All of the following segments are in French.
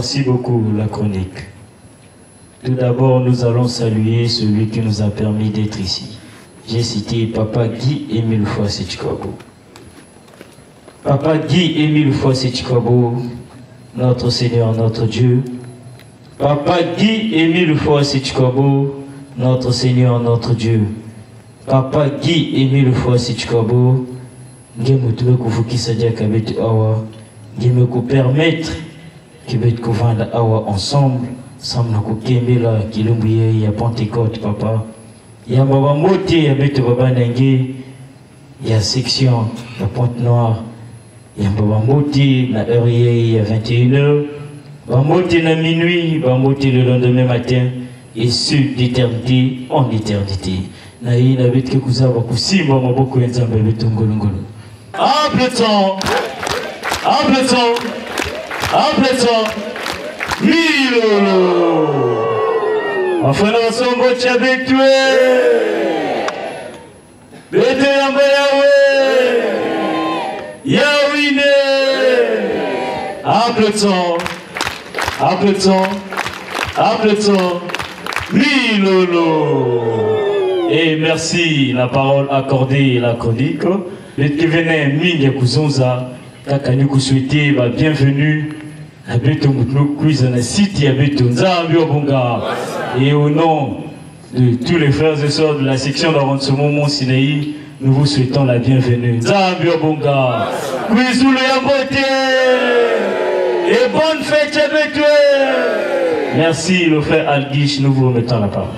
Merci beaucoup, la chronique. Tout d'abord, nous allons saluer celui qui nous a permis d'être ici. J'ai cité Papa Guy-Émile Foissé-Chikobo. Papa Guy-Émile Foissé-Chikobo, notre Seigneur, notre Dieu. Papa Guy-Émile Foissé-Chikobo, notre Seigneur, notre Dieu. Papa Guy-Émile Foissé-Chikobo, Dieu me permettre que nous vendre ensemble, ensemble nous kembela kilumbuye ya Pentecôte papa. Ya baba moté ya beto baba nengi ya section de Pointe-Noire. Ya baba moté na heure ya 21h, baba moté na minuit, baba moté le lendemain matin et ce d'éternité en éternité. Na ina beto kuzaba kusimba maboko ya Nzambe beto ngolongolo. Appelons, appelons, appelons, Milolo. Enfin, nous sommes au Tchabétoué. Bete Yamba Yahweh. Yahweh. Appelons, appelons, appelons, Milolo. Et merci, la parole accordée, la chronique. Les qui venaient, Minga Kouzonza, Kakani Kousouité, bienvenue. Et au nom de tous les frères et sœurs de la section d'arrondissement Mont Sinaï, nous vous souhaitons la bienvenue. Et bonne fête avec toi. Merci le frère Al-Gish, nous vous remettons la parole.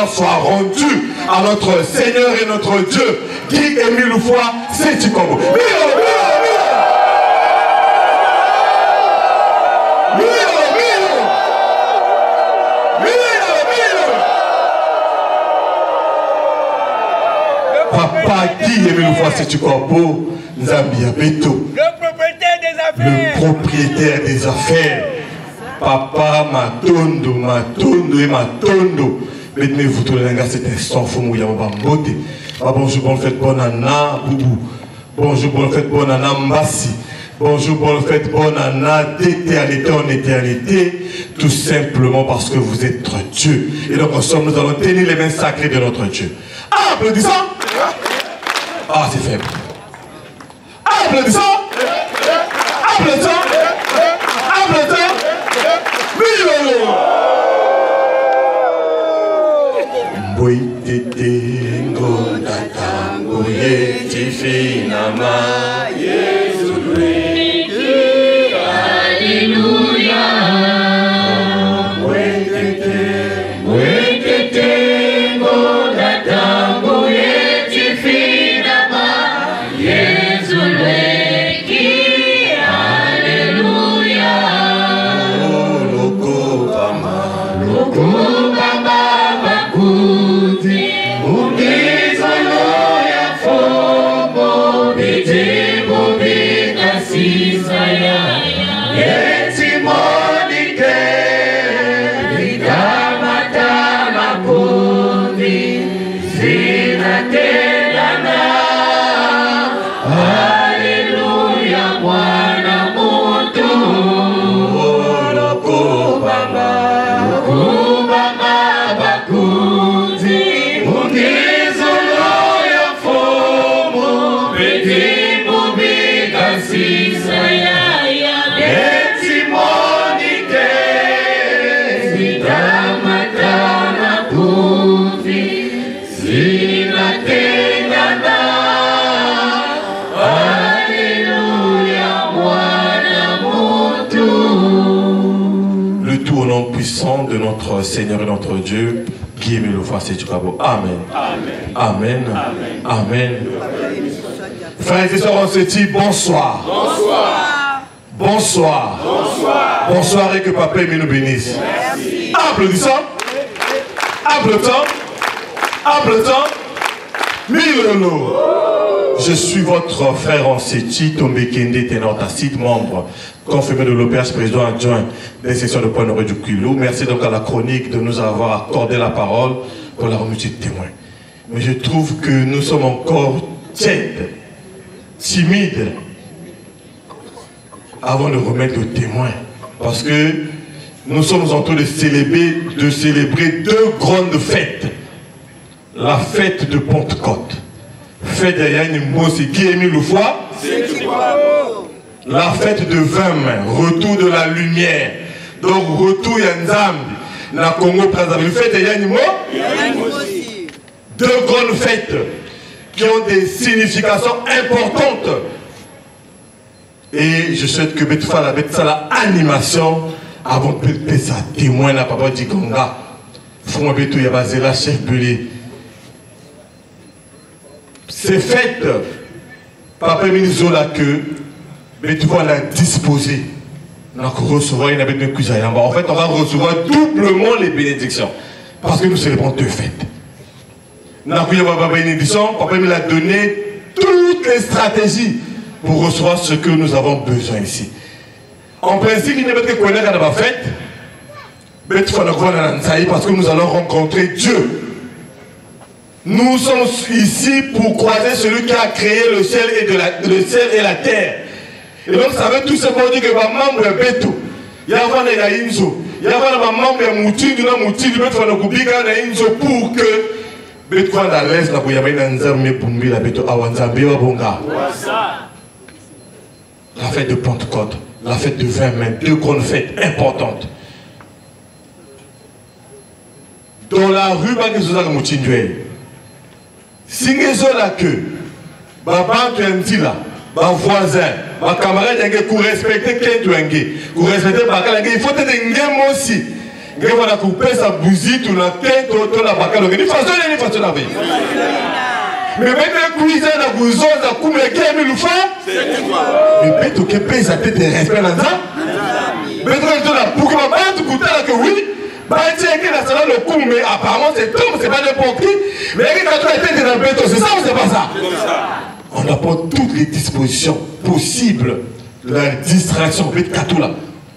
Soit rendu à notre Seigneur et notre Dieu, Guy-Émile Foissé-Chikobo. Papa Guy-Émile Foissé-Chikobo, Nzambia Beto, le propriétaire des affaires. Le propriétaire des affaires. Papa Matondo, Matondo et Matondo. Mais vous tous les gars, cet instant, faut mouiller en beauté. Bonjour, bonne fête, bonne année, Boubou. Bonjour, bonne fête, bonne année, Mbassi. Bonjour, bonne fête, bonne année, d'éternité en éternité. Tout simplement parce que vous êtes notre Dieu. Et donc, ensemble, nous allons tenir les mains sacrées de notre Dieu. Ah, applaudissons. Ah, c'est faible. Applaudissons. Applaudissons. Applaudissons. Milolo. Boy tete ngoda tango yeti finama Yesu reki. Alléluia. Boy tete ngoda tango yeti finama Yesu reki. Alléluia. Loko baba bakuti ungizo loya fomo bijimbo bikasisa ya yeti monike vikamata makundi zinatendana. Haleluya mwana mutu loko baba puissant de notre Seigneur et notre Dieu, qui est le face et du cabo. Amen. Amen. Amen. Amen. Frères et sœurs, on se dit bonsoir. Bonsoir. Bonsoir. Bonsoir. Bonsoir et que Papa nous bénisse. Merci. Applaudissons. Applaudissons. Applaudissons. Milolo. Je suis votre frère Anseti Tombekende Tenantacite, membre confirmé de l'OPH, président adjoint des sections de Pointe-Noire du Quilou. Merci donc à la chronique de nous avoir accordé la parole pour la remise de témoins. Mais je trouve que nous sommes encore tièdes, timides, avant de remettre le témoin. Parce que nous sommes en train de célébrer deux grandes fêtes. La fête de Pentecôte. Fête de Yann Mossi qui est mis le foie. La fête de 20 mains, retour de la lumière. Donc retour Yanzambi, la Congo Brazzaville. Fête de Yann Mossi. Deux grandes fêtes qui ont des significations importantes. Et je souhaite que Betfa la bête ça la animation avant de faire ça témoin la papa Digonga. Fou Betou Yabazela chef Belé. Ces fêtes, Papa Minizola que mais tu vois la disposer. En fait, on va recevoir doublement les bénédictions. Parce que nous célébrons deux fêtes. Papa il a donné toutes les stratégies pour recevoir ce que nous avons besoin ici. En principe, il n'est pas que connaître la fête. Parce que nous allons rencontrer Dieu. Nous sommes ici pour croiser celui qui a créé le ciel et la terre. Et donc ça veut tout simplement dire que ma membre est bête. Il y a un inzo. Il y a un membre qui est mouti, il y a un mouti, il y a un inzo pour que bête soit à l'aise, il y a un nzambe bumbi la bête awanzambe wa bonga. La fête de Pentecôte, la fête de 20 mains, deux grandes fêtes importantes. Dans la rue, il y a un mouti. Si vous avez que ma voisin, ma camarade, pour respecter quelqu'un, pour respecter il faut être un aussi. Il faut couper sa bousite ou la tête ou la bacalle. Il faut faire la vie. Mais même les cuisines, la bousson, la coupe, les games, le fond. Mais peut-être que paye sa tête et respect dans ça. Mais pour que ma bande coûte là que oui. Mais apparemment c'est tout, c'est pas n'importe qui. Mais quand tu as été dans le béton, c'est ça ou c'est pas ça? On apporte toutes les dispositions possibles de la distraction.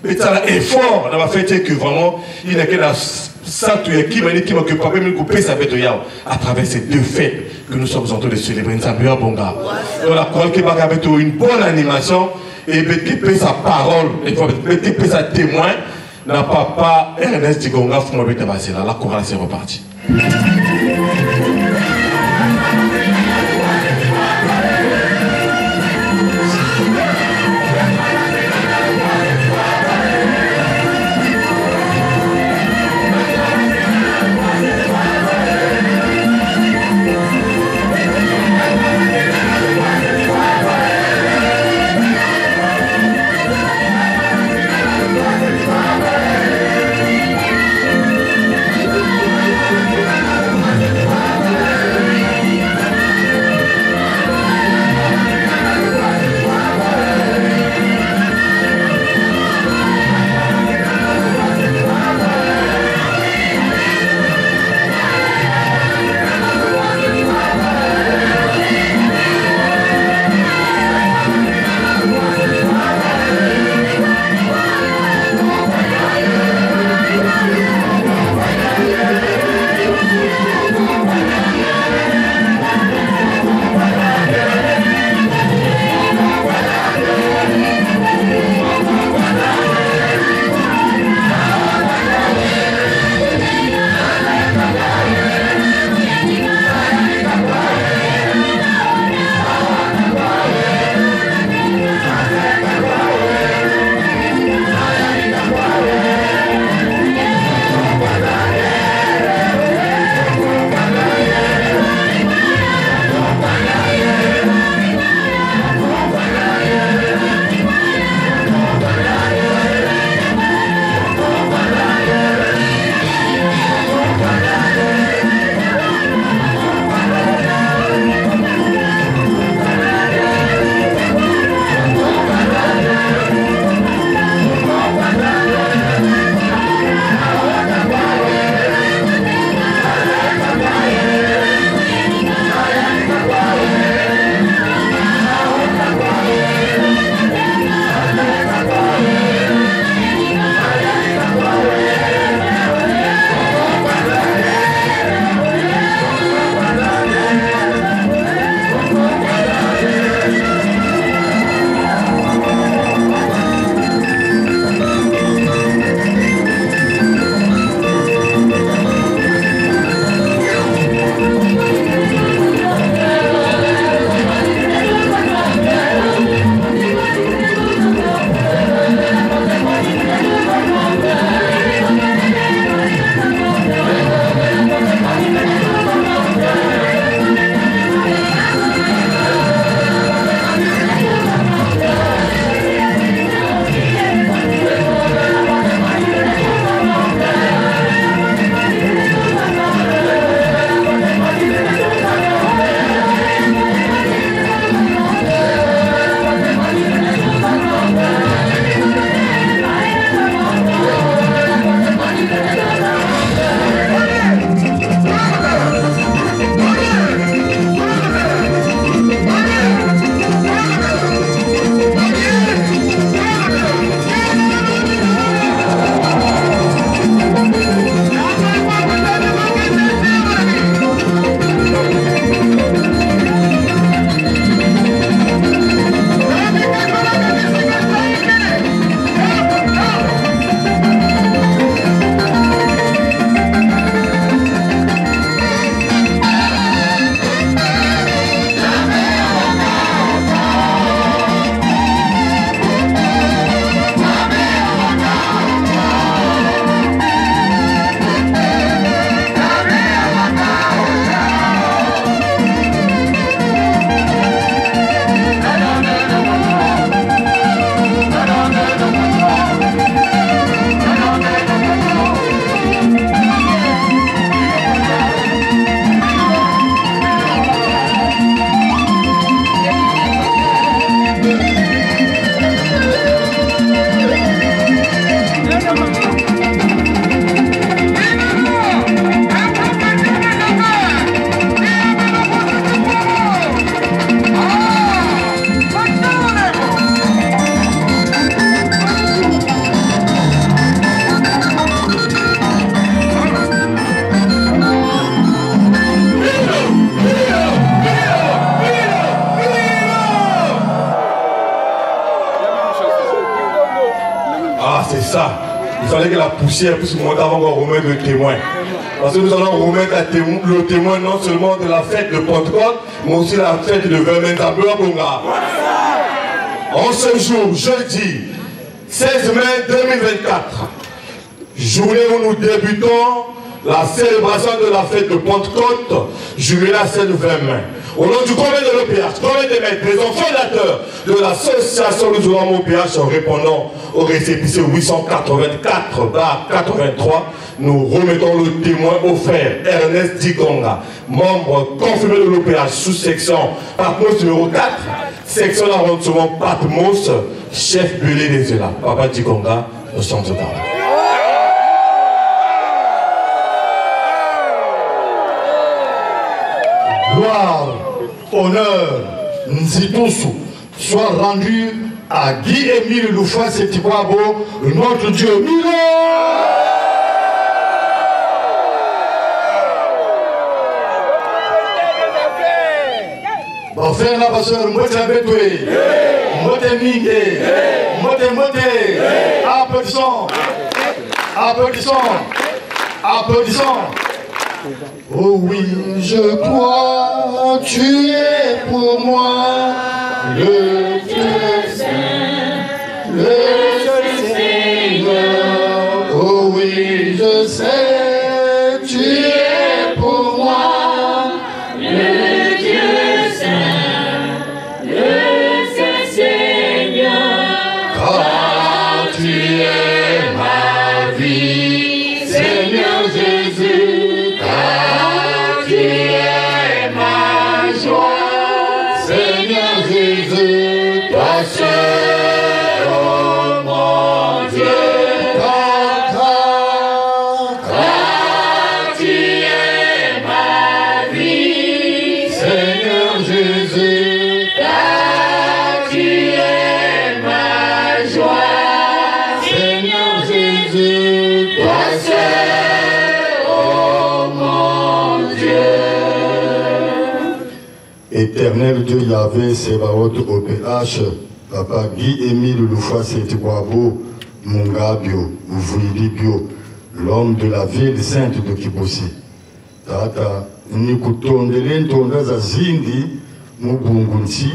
Mais ça est fort. On a fait que vraiment, il y a que la sainte qui m'a dit qu'il m'a pas même coupé sa fête à travers ces deux fêtes que nous sommes en train de célébrer. Nous sommes bonga. On a croire qu'il va y avoir une bonne animation et qu'il sa parole, et qu'il sa témoin. N'a papa Ernest Digonga Fumabete Basila. La chorale c'est reparti. ça. Il fallait que la poussière puisse monter avant qu'on remette le témoin. Parce que nous allons remettre le témoin non seulement de la fête de Pentecôte, mais aussi la fête de Vermentabla Bonga. En ce jour, jeudi 16 mai 2024, journée où nous débutons la célébration de la fête de Pentecôte, jubilé à 7-20 mai. Au nom du convent de l'OPH, convent des maîtres, des fondateurs de l'association Nous Aurons OPH, en répondant au récépissé 884/83, nous remettons le témoin au frère Ernest Dikonga, membre confirmé de l'OPH, sous-section Patmos numéro 4, section d'arrondissement Patmos, chef Belé des Zéla. Papa Dikonga, nous sommes au temps. Gloire, honneur, Nzitusu, soit rendu à Guy-Émile Loufoua Setikwabo, notre Dieu. Milo! Bon, frère la pasteur, Mbote Betoué, Mbote Mingue, Mbote, applaudissons, applaudissons, applaudissons. Oh oui, je crois, tu es pour moi le Dieu saint, le seul Seigneur. Oh oui, je sais, tu es pour moi le Dieu saint, le seul Seigneur. Car tu es ma vie, Seigneur Jésus. Seigneur Jésus, toi seul, oh mon Dieu, car tu es ma vie. Seigneur Jésus, car tu es ma joie. Seigneur Jésus, toi seul, oh mon Dieu. Éternel Dieu Yahvé, Sébaoth OPH, Papa Guy-Émile Loufoua Setikwabo, Mungabio, Ouvouilibio, l'homme de la ville sainte de Kibosi. Tata, Nikutondele Ntonda Zazindi, Mubungunsi,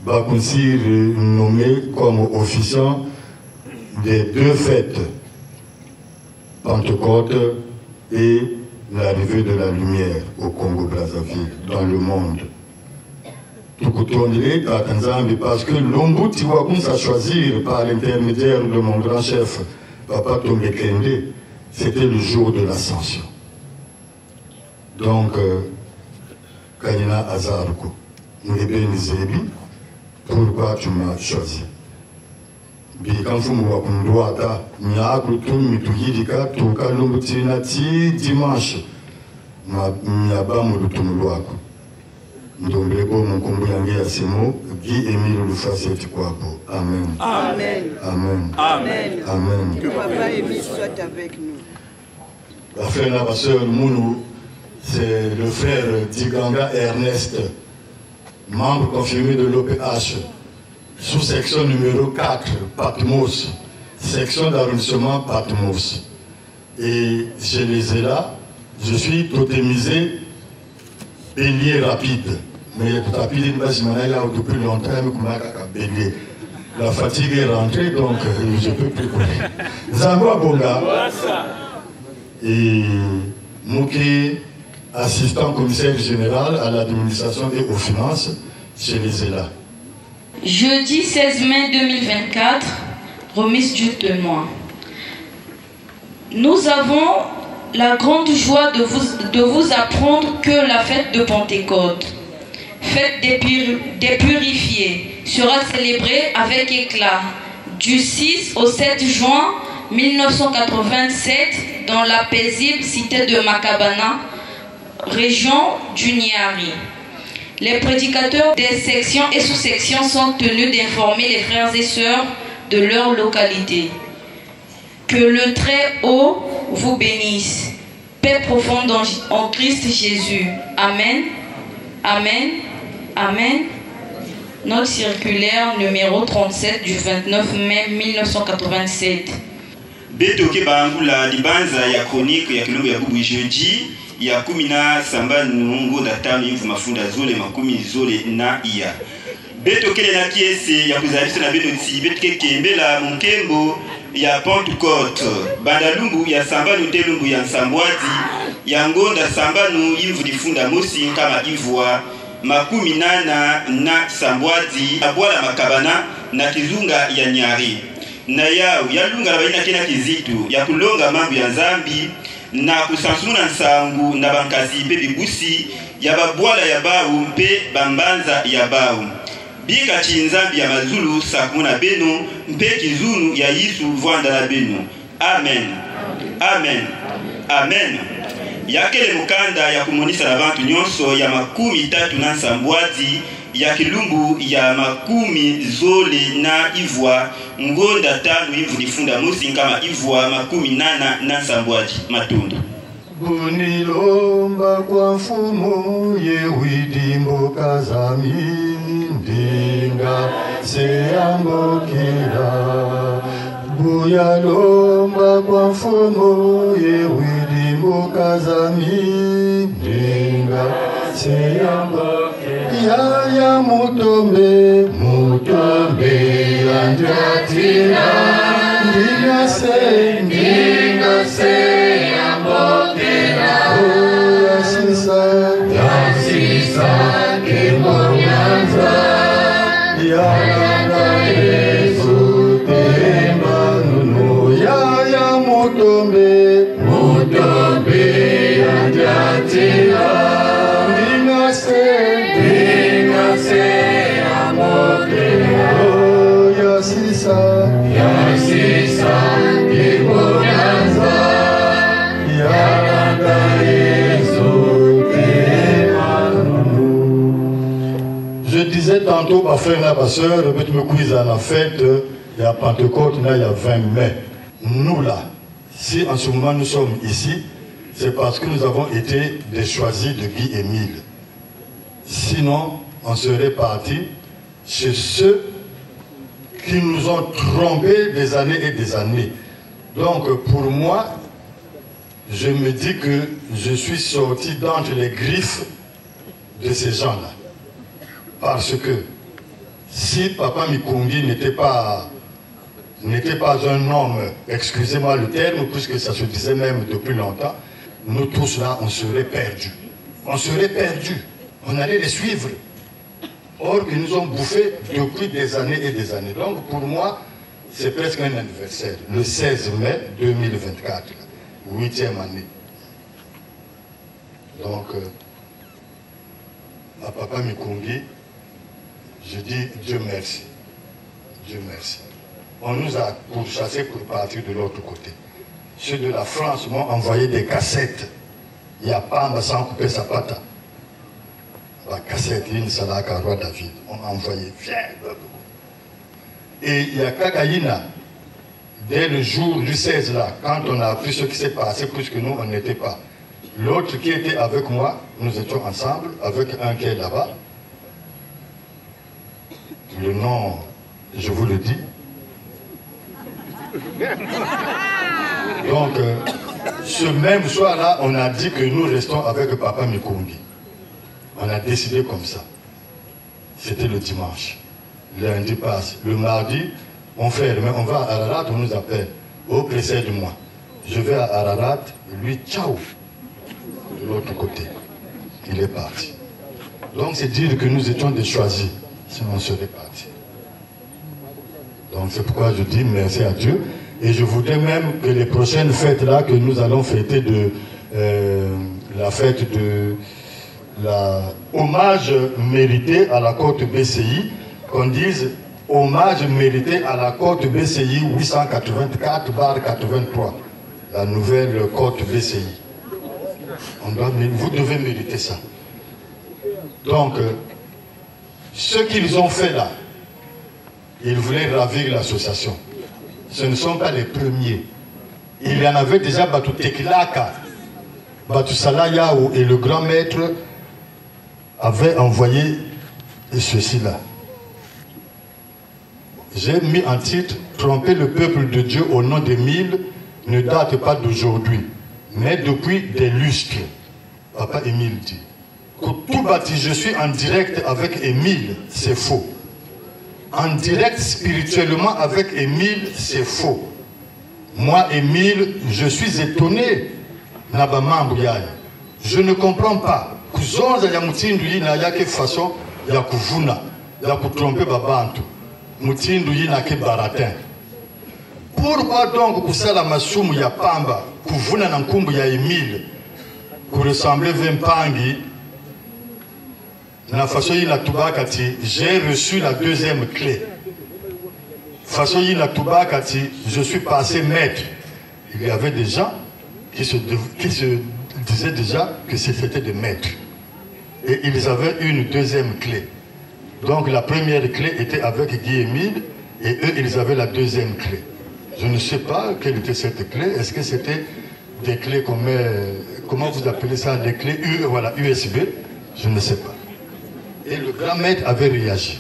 Bakunsi nommé comme officiant des deux fêtes, Pentecôte et l'arrivée de la lumière au Congo-Brazzaville, dans le monde. Parce que l'Ombuti Wakunsa à choisir par l'intermédiaire de mon grand chef, Papa Tombe Kende, c'était le jour de l'ascension. Donc, Kanina Azarko, Mbebe Nzebi, pourquoi tu m'as choisi? Bikamfumu wakundwata nyakutu mituyidika tuka lumbutina ti dimanche nyaba mulutumu lwako ndombeko mukumbu yange ya simo Guy-Émile Loufoua Setikwabo. Amen. Amen. Amen. Amen. Amen. Que Papa Émile soit avec nous. La frère et la sœur Mounou, c'est le frère Diganga Ernest, membre confirmé de l'OPH, sous-section numéro 4, Patmos, section d'arrondissement Patmos. Et je les ai là, je suis totémisé bélier rapide. Mais rapide, depuis longtemps, bélier. La fatigue est rentrée, donc je ne peux plus courir. Zangwa Bonga et Mouké, assistant commissaire général à l'administration et aux finances, je les ai là. Jeudi 16 mai 2024, remise du témoin. Nous avons la grande joie de vous apprendre que la fête de Pentecôte, fête des purifiés, sera célébrée avec éclat du 6 au 7 juin 1987 dans la paisible cité de Makabana, région du Niari. Les prédicateurs des sections et sous-sections sont tenus d'informer les frères et sœurs de leur localité. Que le Très-Haut vous bénisse. Paix profonde en Christ Jésus. Amen. Amen. Amen. Note circulaire numéro 37 du 29 mai 1987. Betoke Bangula Libanza ya chronique ya kilombo ya bubu jeudi ya kumina samba nungo datami mfu mafunda zole makumi zole na iya. Betoke na kiese ya kuzalisha na benoti betoke kembela mkembo ya Pentecôte bandalumbu ya samba nutelumbu ya nsambwazi ya ngonda samba nu imvu difunda mosi kama ivwa makumi nana na sambwazi abwala makabana na kizunga ya nyari na yao yalunga na baina kena kizitu ya kulonga mambo ya zambi na kusansuna nsangu na bankasi pe bigusi ya babwala ya bau mpe bambanza ya bau bika chinzambi ya mazulu sakuna beno mpe kizunu ya yisu vwanda na beno. Amen. Amen. Amen. Yakele mukanda ya kumonisa na bantu nyonso ya makumi tatu na nsambwazi ya kilumbu ya makumi zole na ivwa ngonda tanu ivu difunda mosi kama ivwa makumi nana na nsambwazi matunda. Bunilomba kwa mfumo yewidimbo kazami ndinga seyambokira buyalomba kwa mfumo yewidimbo kazami ndinga seyambokira ya mutombe anjatina ndinga seyambokira Yasisa Kimonyanza Yalanga Yesu Temanunu Yaya Mutombe Anjatina Ndingase Amokera Yasisa Kimonyanza Yalanga Je disais tantôt, ma frère et ma soeur, je me quiz à la fête, il y a Pentecôte, il y a 20 mai. Nous là, si en ce moment nous sommes ici, c'est parce que nous avons été des choisis de Guy Émile. Sinon, on serait parti chez ceux qui nous ont trompés des années et des années. Donc pour moi, je me dis que je suis sorti d'entre les griffes de ces gens-là. Parce que si Papa Mikungi n'était pas un homme, excusez-moi le terme, puisque ça se disait même depuis longtemps, nous tous là, on serait perdus. On serait perdus. On allait les suivre. Or, ils nous ont bouffés depuis des années et des années. Donc, pour moi, c'est presque un anniversaire. Le 16 mai 2024, 8e année. Donc, à Papa Mikungi, je dis Dieu merci. Dieu merci. On nous a pourchassés pour partir de l'autre côté. Ceux de la France m'ont envoyé des cassettes. Il n'y a pas sans couper sa patte. La cassette, une salaka roi David. On m'a envoyé, viens. Et il y a Kakaïna. Dès le jour du 16 là, quand on a appris ce qui s'est passé, puisque nous, on n'était pas. L'autre qui était avec moi, nous étions ensemble, avec un qui est là-bas. Le nom, je vous le dis. Donc, ce même soir-là, on a dit que nous restons avec Papa Mikungi. On a décidé comme ça. C'était le dimanche. Lundi passe. Le mardi, on va à Ararat, on nous appelle. Oh, précède-moi. Je vais à Ararat, lui, ciao. De l'autre côté. Il est parti. Donc, c'est dire que nous étions des choisis. Sinon, on serait parti. Donc, c'est pourquoi je dis merci à Dieu. Et je voudrais même que les prochaines fêtes là, que nous allons fêter de la fête de hommage mérité à la côte BCI, qu'on dise hommage mérité à la côte BCI 884/83, la nouvelle côte BCI. Vous devez mériter ça. Donc, ce qu'ils ont fait là, ils voulaient ravir l'association. Ce ne sont pas les premiers. Il y en avait déjà Batu Teklaka, Batu Salayao et le grand maître avaient envoyé ceci là. j'ai mis en titre « Tromper le peuple de Dieu au nom d'Émile ne date pas d'aujourd'hui, mais depuis des lustres. » Papa Émile dit. Que tout bâti, je suis en direct avec Émile, c'est faux. En direct spirituellement avec Émile, c'est faux. Moi, Émile, je suis étonné. Je ne comprends pas. Kuzonza ya mutindu yina yake façon ya kuvuna, ya kutromper babantu. Mutindu yina ke baratin. Pourquoi donc kusala masumu ya pamba, kuvuna na nkumbu ya Émile, kuressemble Vempangi, na façon yina tubakati, j'ai reçu la deuxième clé. Façon yina tubakati, je suis passé maître. Il y avait des gens qui se disaient déjà que c'était des maîtres. Et ils avaient une deuxième clé. Donc la première clé était avec Guy Émile et eux, ils avaient la deuxième clé. Je ne sais pas quelle était cette clé. Est-ce que c'était des clés comme, comment vous appelez ça, les clés USB? Je ne sais pas. Et le grand maître avait réagi.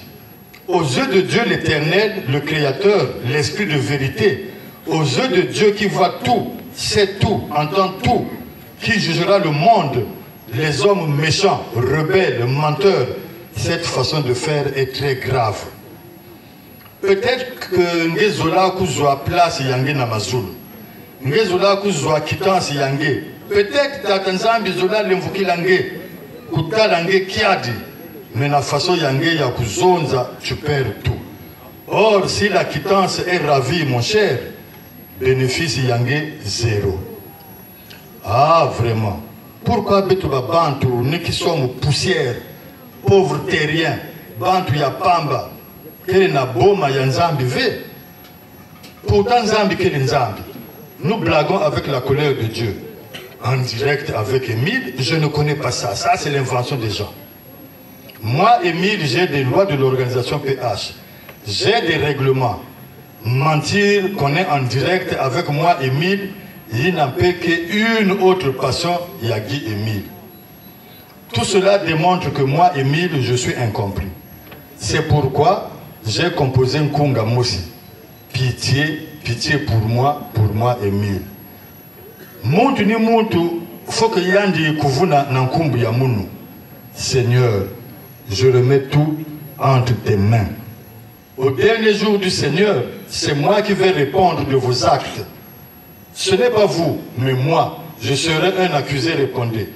Aux yeux de Dieu l'Éternel, le Créateur, l'Esprit de vérité, aux yeux de Dieu qui voit tout, sait tout, entend tout, qui jugera le monde, les hommes méchants, rebelles, menteurs, cette façon de faire est très grave. Peut-être que Ngezola Kuzwa place Yangé Namazulu, Ngezola Kuzwa quittance Yangé, peut-être Tatanzambi Zola l'invoqué Langé, Kuta Langé Kiadi, mais la façon Yangé Yakuzonza, tu perds tout. Or, si la quittance est ravie, mon cher, bénéfice Yangé zéro. Ah, vraiment. Pourquoi Betouba Bantu, nous qui sommes poussière, pauvres terriens, Bantu ya Pamba, quel na boma ya Nzambi ve? Pourtant Nzambi quel Nzambi? Nous blaguons avec la colère de Dieu. En direct avec Émile, je ne connais pas ça. Ça, c'est l'invention des gens. Moi, Émile, j'ai des lois de l'organisation PH. J'ai des règlements. Mentir qu'on est en direct avec moi, Émile, il n'a pas qu'une autre passion, Yagi Émile. Tout cela démontre que moi, Émile, je suis incompris. C'est pourquoi j'ai composé un Kunga Mosi. Pitié, pitié pour moi, Émile. Muntu ni muntu, faut que yandi kuvuna nankumbu ya munu. Seigneur, je remets tout entre tes mains. Au dernier jour du Seigneur, c'est moi qui vais répondre de vos actes. Ce n'est pas vous, mais moi. Je serai un accusé, répondez.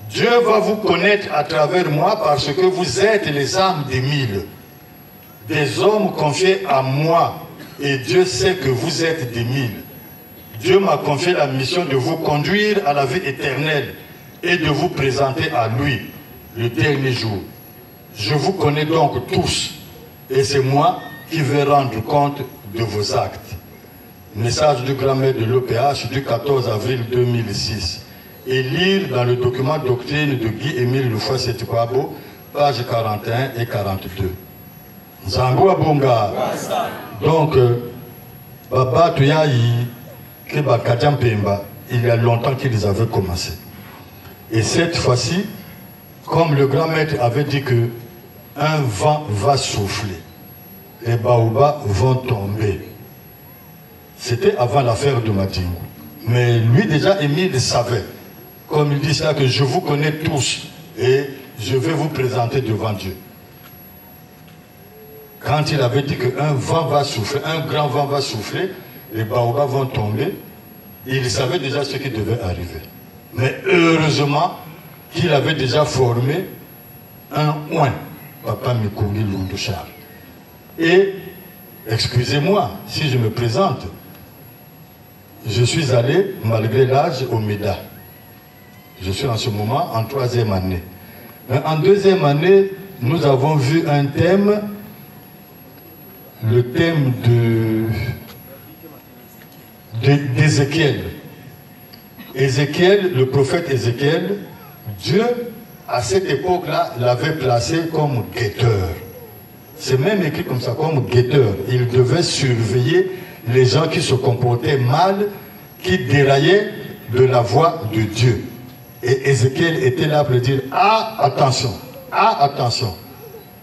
Dieu va vous connaître à travers moi parce que vous êtes les âmes d'Émile. Des hommes confiés à moi. Et Dieu sait que vous êtes d'Émile. Dieu m'a confié la mission de vous conduire à la vie éternelle et de vous présenter à lui le dernier jour. Je vous connais donc tous. Et c'est moi qui vais rendre compte de vos actes. Message du grand-mère de l'OPH du 14 avril 2006. Et lire dans le document doctrine de Guy-Émile Lufwa-Setikwabo, pages 41 et 42. Zango Abonga. Donc, Baba Tuyayi, Keba Kadjampemba, il y a longtemps qu'ils avaient commencé. Et cette fois-ci, comme le grand maître avait dit que un vent va souffler, les baobabs vont tomber. C'était avant l'affaire de Madingo. Mais lui déjà, Émile savait, comme il dit ça, que je vous connais tous et je vais vous présenter devant Dieu. Quand il avait dit qu'un vent va souffler, un grand vent va souffler, les baobabs vont tomber, il savait déjà ce qui devait arriver. Mais heureusement qu'il avait déjà formé un oin, Papa Mikongi Lunduchar. Et, excusez-moi, si je me présente, je suis allé, malgré l'âge, au MEDA. Je suis en ce moment en 3e année. Mais en 2e année, nous avons vu un thème, le thème d'Ézéchiel. Ézéchiel, le prophète Ézéchiel, Dieu, à cette époque-là, l'avait placé comme guetteur. C'est même écrit comme ça, comme guetteur. Il devait surveiller les gens qui se comportaient mal, qui déraillaient de la voie de Dieu. Et Ézéchiel était là pour dire, ah, attention, ah, attention.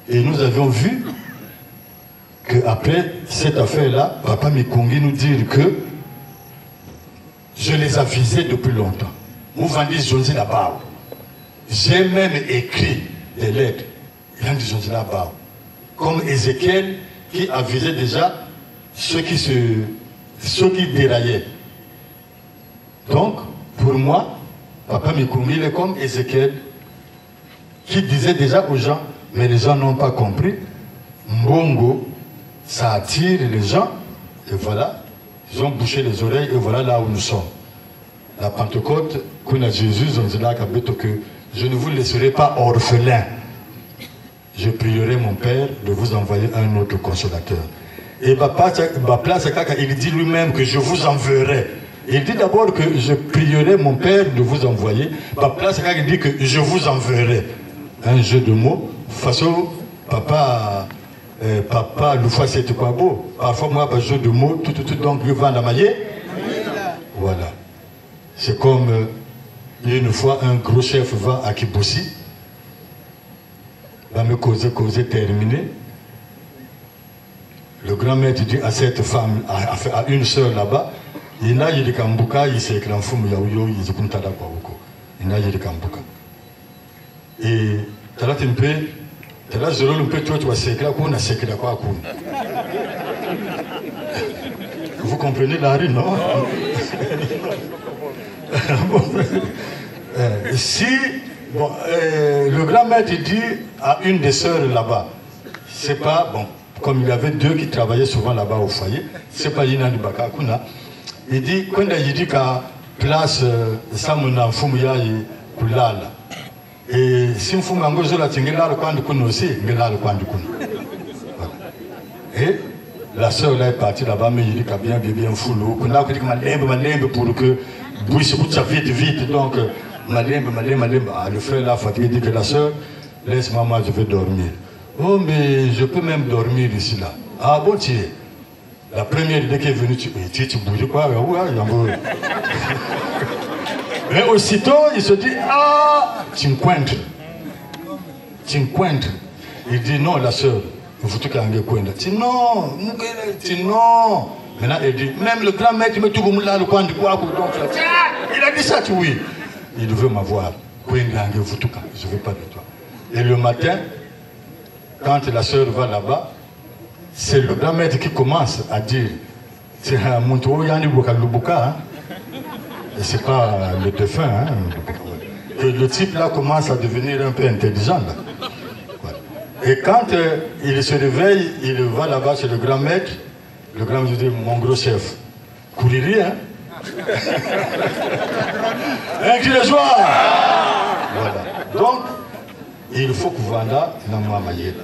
Et nous avions vu qu'après cette affaire-là, Papa Mikongi nous dit que je les avisais depuis longtemps. Vous vendez Jonzi là-bas. J'ai même écrit des lettres. Il a dit Jonzi là-bas. Comme Ézéchiel qui avisait déjà ceux qui déraillaient. Donc, pour moi, Papa Mikongi, il est comme Ézéchiel qui disait déjà aux gens, mais les gens n'ont pas compris. Mbongo, ça attire les gens, et voilà, ils ont bouché les oreilles, et voilà là où nous sommes. La Pentecôte, qu'on a Jésus, on dit là que je ne vous laisserai pas orphelin. Je prierai mon Père de vous envoyer un autre consolateur. Et il dit lui-même que je vous enverrai. Il dit d'abord que je prierai mon Père de vous envoyer. Il dit que je vous enverrai. Un jeu de mots. De toute façon, papa, l'ouffa c'était quoi beau. Parfois, moi, un jeu de mots, tout, donc, je vais en amailler. Voilà. C'est comme, une fois, un gros chef va à Kiboussi, va me causer, terminer. Le grand maître dit à cette femme, à une sœur là-bas, il n'a eu de Kambuka, il s'est écrit en fou, il y a eu des Kuntada Kwauko. Il n'a eu de Kambuka. Et tu as un peu, tu as un peu, tu as sécré à quoi, sécré à quoi. Vous comprenez la rue, non? Si bon, le grand maître dit à une des sœurs là-bas, c'est pas bon. Comme il y avait deux qui travaillaient souvent là-bas au foyer, c'est pas Yina Nibaka Kuna. Il dit, quand il dit qu'à place Samuna Fumuya et Kulala, et si on fait un gros la tingela le coin de Kuna aussi, ngela le coin de Kuna. Et la sœur là est partie là-bas, mais il dit qu'à bien foulou, Kuna dit que ma lembe pour que bouille se bouge vite, donc ma lembe, le frère là fatigué dit que la sœur, laisse-moi, moi je vais dormir. Oh, mais je peux même dormir ici, là. Ah bon, tu es. La première idée qui est venue, tu bouges quoi? Mais aussitôt, il se dit, ah, tu me pointes. Il dit, non, la sœur, vous tout qu'à tu non. Maintenant, il dit, même le grand maître, me tout là, le coin de quoi? Il a dit ça, tu oui. Il veut m'avoir. Je ne veux pas de toi. Et le matin, quand la sœur va là-bas, c'est le grand maître qui commence à dire c'est un monto yani buka, et c'est pas le défunt. Hein. Et le type là commence à devenir un peu intelligent. Là. Voilà. Et quand il se réveille, il va là-bas chez le grand maître dit mon gros chef, Kouriri, hein. Un cri de joie. Voilà. Donc, il faut que Vanda n'en maille.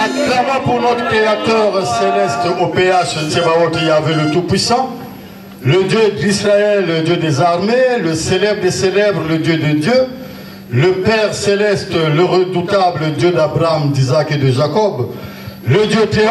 Acclamons pour notre Créateur céleste au PH Tsebaot Yahvé le Tout-Puissant, le Dieu d'Israël, le Dieu des armées, le célèbre des célèbres, le Dieu de Dieu, le Père céleste, le redoutable Dieu d'Abraham, d'Isaac et de Jacob, le Dieu Théo.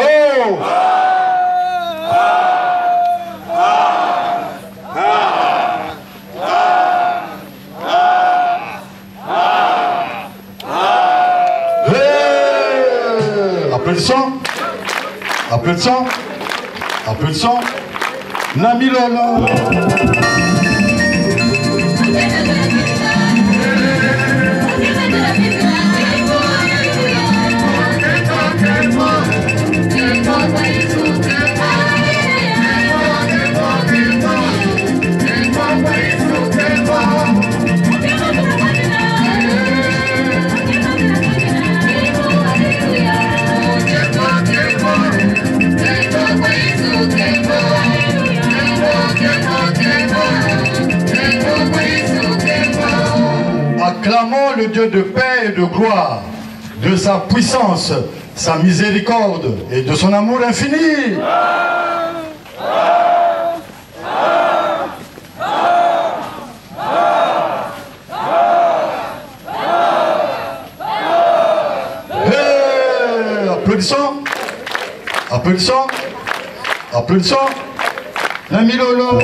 Applaudissons. Nami Lolo. Acclamons le Dieu de paix et de gloire, de sa puissance, sa miséricorde et de son amour infini. Applaudissons. Applaudissons. Applaudissons. Namilolo.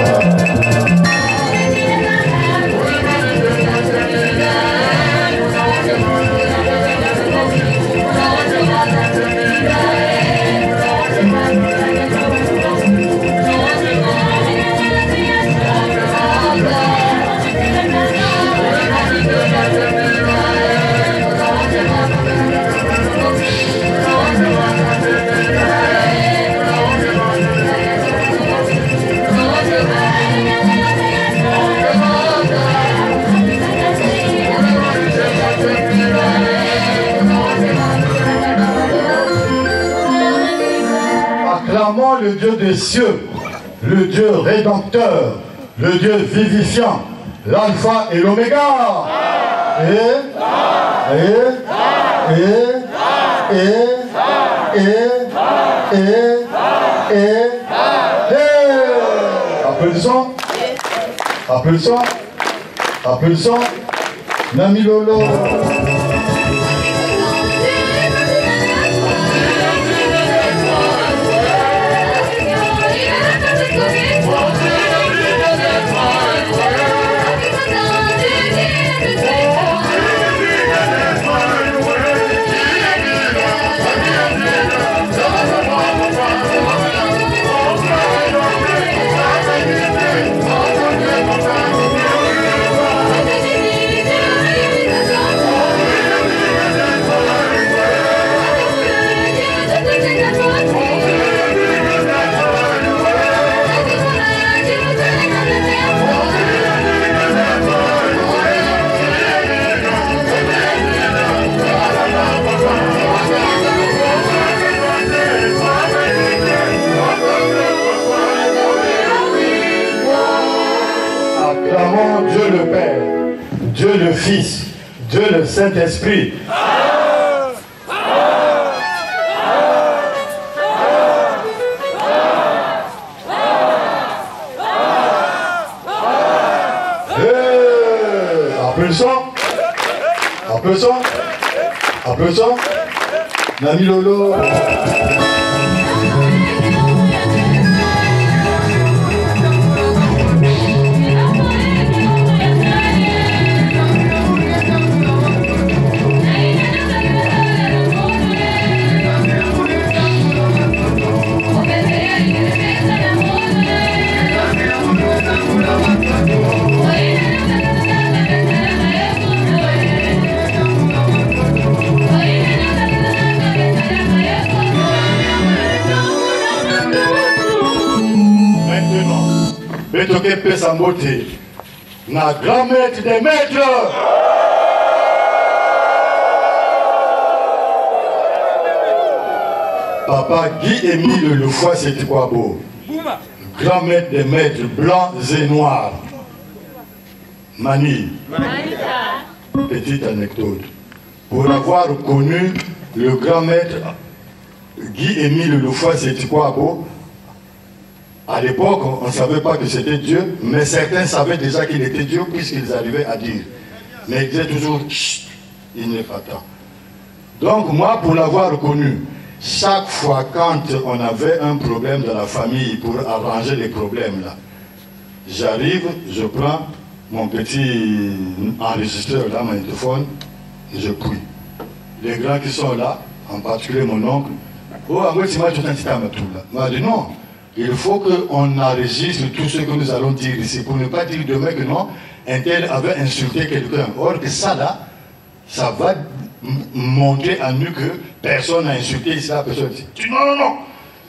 Acclamons le Dieu des cieux, le Dieu rédempteur, le Dieu vivifiant, l'alpha et l'oméga. Applaudissons. Applaudissons. Applaudissons. Namilolo. Dieu le Père, Dieu le Fils, Dieu le Saint-Esprit. Applaudissons. Applaudissons. Applaudissons. Namilolo. Betoke pesa mbote na grand maître des maîtres. Papa Guy-Émile Lefoy Sétikwabo, grand maître des maîtres blancs et noirs. Mani, petite anecdote. Pour avoir connu le grand maître Guy-Émile Lefoy Sétikwabo, à l'époque, on ne savait pas que c'était Dieu, mais certains savaient déjà qu'il était Dieu puisqu'ils arrivaient à dire. Mais ils disaient toujours, chut, il n'est pas temps. Donc moi, pour l'avoir connu, chaque fois quand on avait un problème dans la famille pour arranger les problèmes là, j'arrive, je prends mon petit enregistreur là, magnétophone, et je prie. Les grands qui sont là, en particulier mon oncle, oh, moi, tu m'as dit non. Il faut qu'on enregistre tout ce que nous allons dire ici, pour ne pas dire demain que non, un tel avait insulté quelqu'un. Or que ça là, ça va montrer à nous que personne n'a insulté ici la personne. Non, non, non.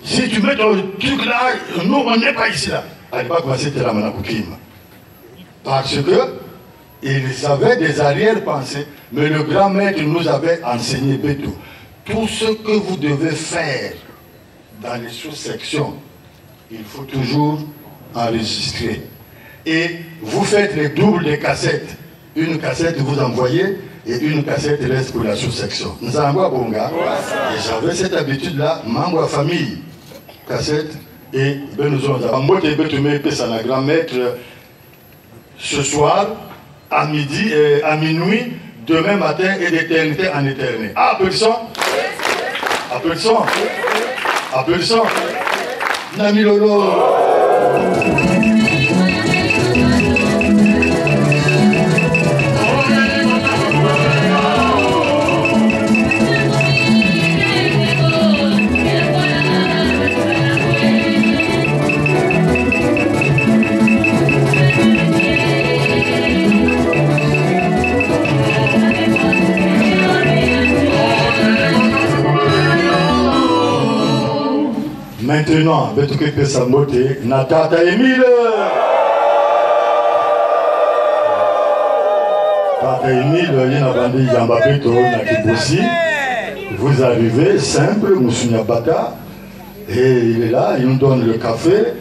Si tu mets ton truc là, nous on n'est pas ici là. À l'époque, c'était la Manakukim. Parce que ils avaient des arrière-pensées, mais le grand maître nous avait enseigné Beto. Tout ce que vous devez faire dans les sous-sections, il faut toujours enregistrer. Et vous faites les doubles des cassettes. Une cassette vous envoyez et une cassette reste pour la sous-section. Nous avons Bonga. Et j'avais cette habitude-là, membre de famille, cassette, et nous avons la grand maître ce soir, à midi et à minuit, demain matin et d'éternité en éternité. Applaudissons. Applaudissons. Applaudissons. Nami Lolo. Maintenant, je vais te faire beauté. Natata Emile. Tata Emile, il y a un bandit Yambapeto, Nakiboussi. Vous arrivez, simple, Moussounia Bata. Et il est là, il nous donne le café,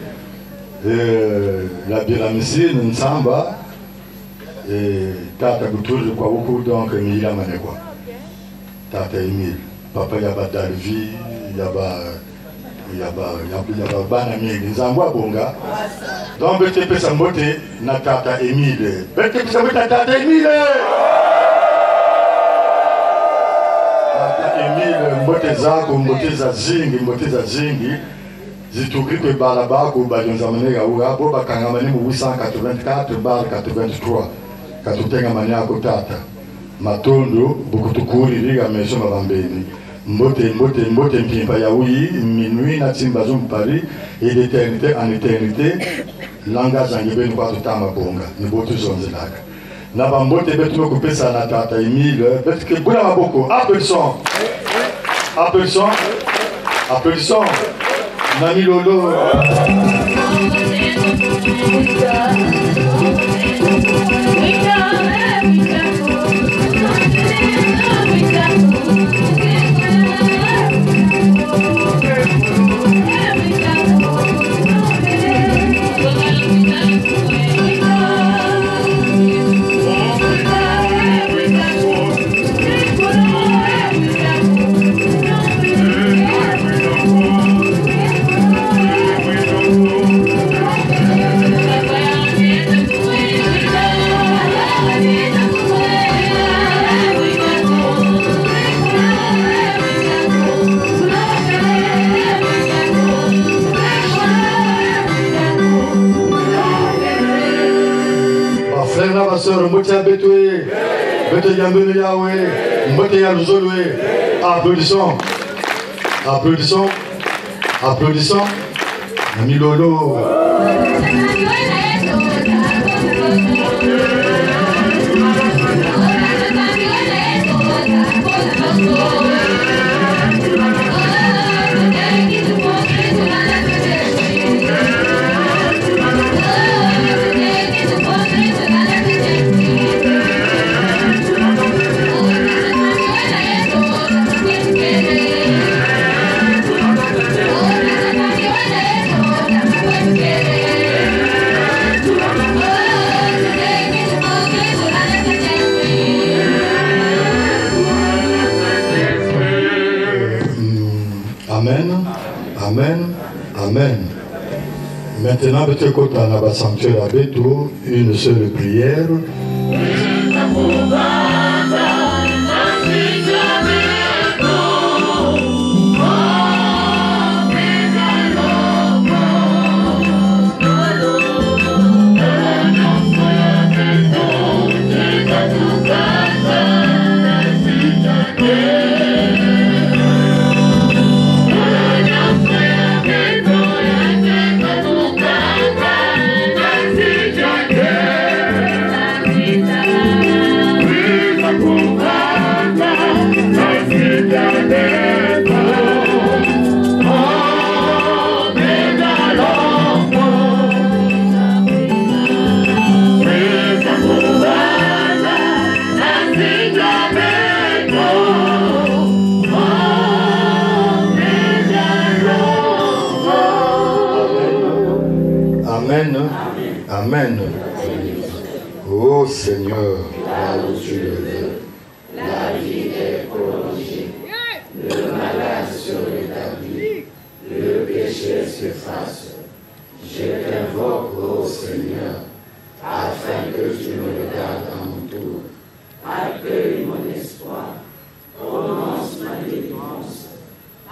la biramissine, Nsamba. Et Tata Goutou, je crois beaucoup, donc, il a mané quoi. Tata Emile. Papa, il y a pas d'Alvi, il y a pas. Il y a bana mingi nzangwa bonga donc bete pesa mbote na Tata Emile bete pesa mbote na Tata Emile Tata Emile mbote za zingi zitukikwe bala bako balionza manega uga bo bakanga mani mu 884 bar 83 katutenga mani yako tata matondo bukutukuri liga mesho mabambeni Mbote mpimpa ya oui, minuit na Timbazum Paris, et d'éternité en éternité, langage en yébé nous pas tout temps à bonga, nous botu zonzelaka. Na bambote betu me couper ça na Tata Emile, betu que boula maboko, applaudissons, Nami Lolo. Mbote Betoué, Bete Yambele Yahweh, Mbote Yaluzolwe, applaudissons, Nami Lolo. Amen. Maintenant, peut-être qu'on a un sanctuaire à Béto, une seule prière. Amen. Ô Seigneur, là où tu le veux, la vie est prolongée, le malade se rétablit, le péché s'efface. Je t'invoque, ô Seigneur, afin que tu me regardes à mon tour. Accueille mon espoir, prononce ma délivrance,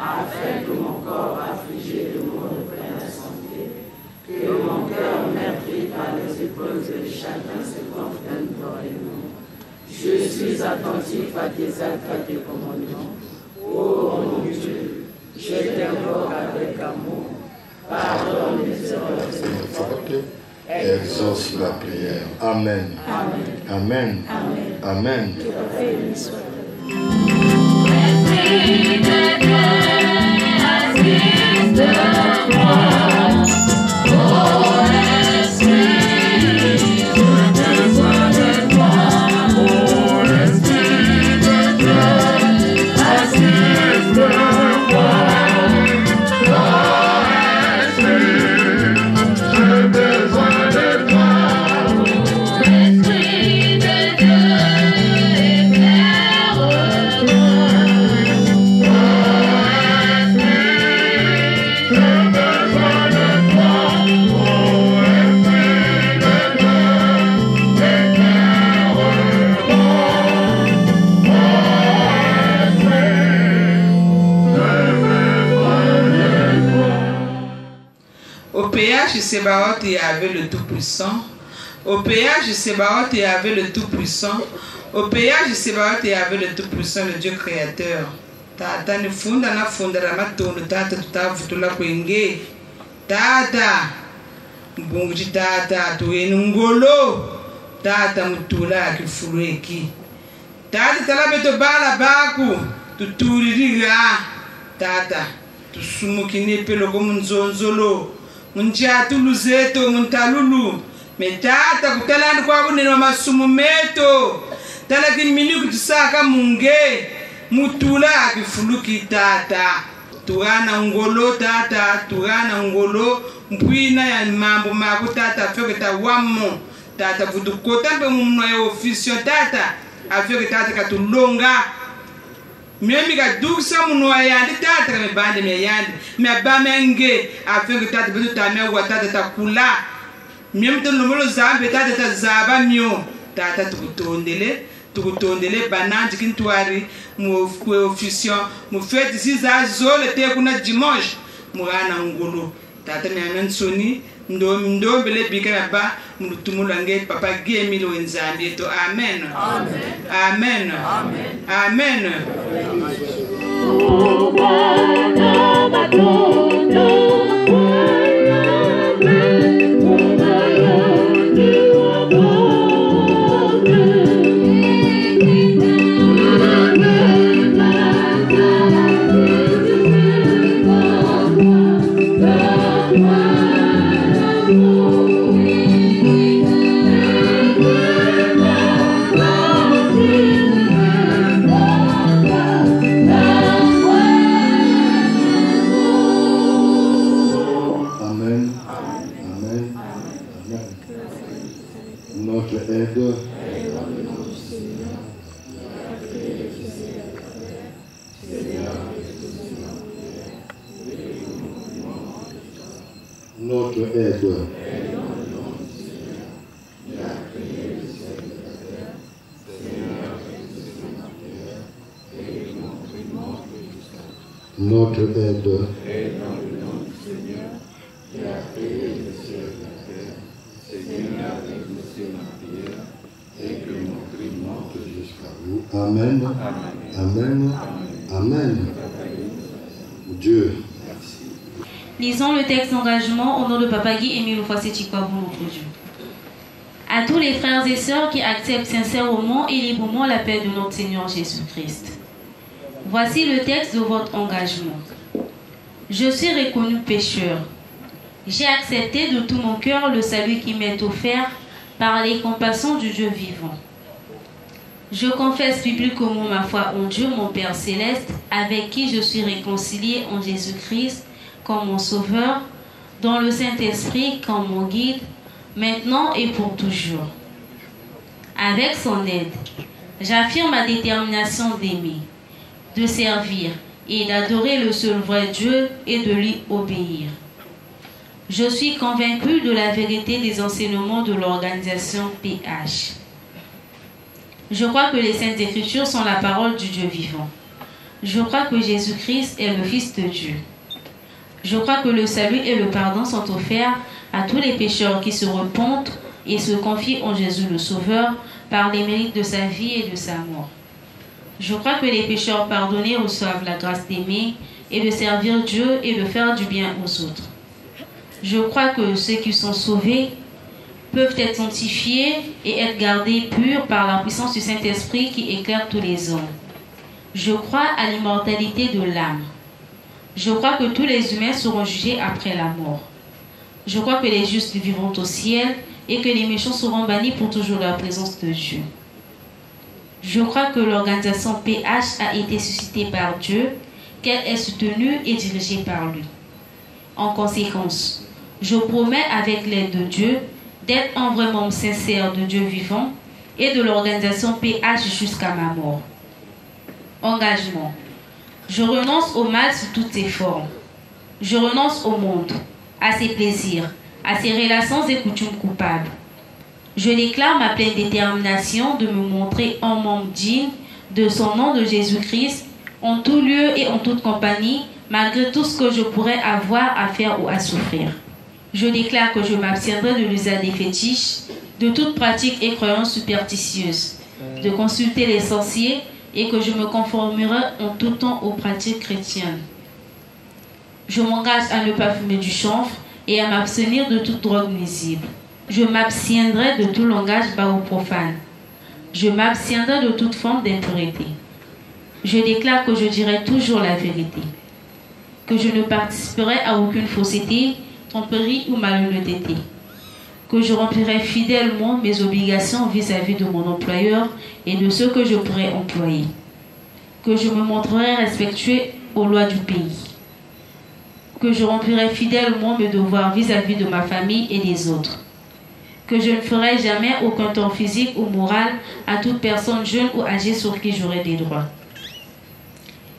afin que mon corps affligé de mon reprenne la santé, que mon cœur meurtri par les épreuves de chacun se confirme globalement. Je suis attentif à tes actes, à tes commandements. Ô mon Dieu, je t'invoque avec amour. Pardonne mes erreurs et fautes. Exauce la prière. Amen. Amen. Amen. Amen. Sébaoth et avait le Tout-Puissant. Au péage de Sébaoth et avait le Tout-Puissant. Au péage de Sébaoth et avait le Tout-Puissant, le Dieu créateur. Tata ni funda na funda la matondo tata tutavutula kwenge. Tata mbungi tata tueni ngolo. Tata mutula kifureki. Tata talabeto bala baku tutuririga. Tata tusumukini pelo komunzonzolo. Munjatu luzeto muntalulu metata kutalani kwa bunene masumu meto talaki miniku tusaka munge mutula akifuluki tata turana ngolo tata turana ngolo mpwina ya mambo mako tata afeketa wamo tata vudukota mpe mumno ya ofisio tata afeketa tata katulonga Mimi kaduksa munwa yandi tata kame bande me yandi me bamenge afin que tata betu tamia wa tata takula mimi to numero zambe tata tazaba mio tata tukutondele bananji kintwari mu officiel mu fete siza zole te kuna dimanche murana ngulu tata me amensoni ndo bele bika ba mutumulange papa gemi lo nzambi to amen amen amen Notre aide. Notre aide. Amen. Amen. Amen. Dieu. Lisons le texte d'engagement au nom de Papa Guy Émile Oufassi-Chikwabu, notre Dieu. À tous les frères et sœurs qui acceptent sincèrement et librement la paix de notre Seigneur Jésus-Christ. Voici le texte de votre engagement. Je suis reconnu pécheur. J'ai accepté de tout mon cœur le salut qui m'est offert par les compassions du Dieu vivant. Je confesse publiquement ma foi en Dieu, mon Père céleste, avec qui je suis réconcilié en Jésus-Christ comme mon Sauveur, dans le Saint-Esprit comme mon guide, maintenant et pour toujours. Avec son aide, j'affirme ma détermination d'aimer, de servir et d'adorer le seul vrai Dieu et de lui obéir. Je suis convaincu de la vérité des enseignements de l'organisation PH. Je crois que les Saintes Écritures sont la parole du Dieu vivant. Je crois que Jésus-Christ est le Fils de Dieu. Je crois que le salut et le pardon sont offerts à tous les pécheurs qui se repentent et se confient en Jésus le Sauveur par les mérites de sa vie et de sa mort. Je crois que les pécheurs pardonnés reçoivent la grâce d'aimer et de servir Dieu et de faire du bien aux autres. Je crois que ceux qui sont sauvés peuvent être sanctifiés et être gardés purs par la puissance du Saint-Esprit qui éclaire tous les hommes. Je crois à l'immortalité de l'âme. Je crois que tous les humains seront jugés après la mort. Je crois que les justes vivront au ciel et que les méchants seront bannis pour toujours de la présence de Dieu. Je crois que l'organisation PH a été suscitée par Dieu, qu'elle est soutenue et dirigée par lui. En conséquence, je promets avec l'aide de Dieu d'être un vrai membre sincère de Dieu vivant et de l'organisation PH jusqu'à ma mort. Engagement. Je renonce au mal sous toutes ses formes. Je renonce au monde, à ses plaisirs, à ses relations et coutumes coupables. Je déclare ma pleine détermination de me montrer un membre digne de son nom de Jésus-Christ en tout lieu et en toute compagnie, malgré tout ce que je pourrais avoir à faire ou à souffrir. Je déclare que je m'abstiendrai de l'usage des fétiches, de toute pratique et croyance superstitieuse, de consulter les sorciers et que je me conformerai en tout temps aux pratiques chrétiennes. Je m'engage à ne pas fumer du chanvre et à m'abstenir de toute drogue nuisible. Je m'abstiendrai de tout langage bas ou profane. Je m'abstiendrai de toute forme d'impureté. Je déclare que je dirai toujours la vérité, que je ne participerai à aucune fausseté, tromperie ou malhonnêteté, que je remplirai fidèlement mes obligations vis-à-vis de mon employeur et de ceux que je pourrai employer, que je me montrerai respectueux aux lois du pays, que je remplirai fidèlement mes devoirs vis-à-vis de ma famille et des autres, que je ne ferai jamais aucun tort physique ou moral à toute personne jeune ou âgée sur qui j'aurai des droits,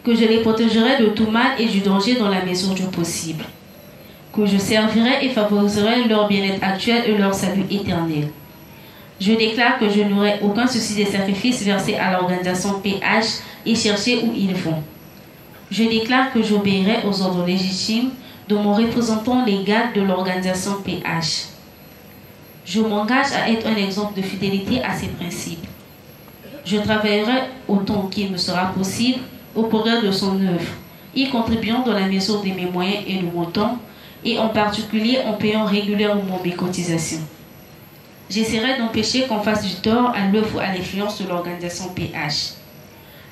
que je les protégerai de tout mal et du danger dans la mesure du possible, que je servirai et favoriserai leur bien-être actuel et leur salut éternel. Je déclare que je n'aurai aucun souci des sacrifices versés à l'organisation PH et chercher où ils vont. Je déclare que j'obéirai aux ordres légitimes de mon représentant légal de l'organisation PH. Je m'engage à être un exemple de fidélité à ces principes. Je travaillerai autant qu'il me sera possible au progrès de son œuvre, y contribuant dans la mesure de mes moyens et de mon temps, et en particulier en payant régulièrement mes cotisations. J'essaierai d'empêcher qu'on fasse du tort à l'œuvre ou à l'influence de l'organisation PH.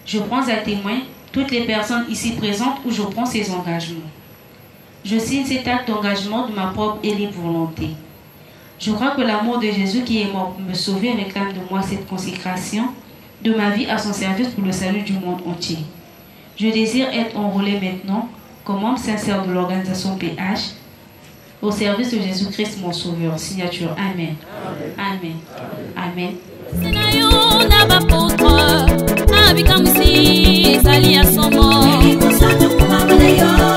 Je prends à témoin toutes les personnes ici présentes où je prends ces engagements. Je signe cet acte d'engagement de ma propre et libre volonté. Je crois que l'amour de Jésus qui est mort pour me sauver réclame de moi cette consécration de ma vie à son service pour le salut du monde entier. Je désire être enrôlé maintenant comme membre sincère de l'organisation PH au service de Jésus-Christ mon Sauveur. Signature. Amen. Amen. Amen. Amen.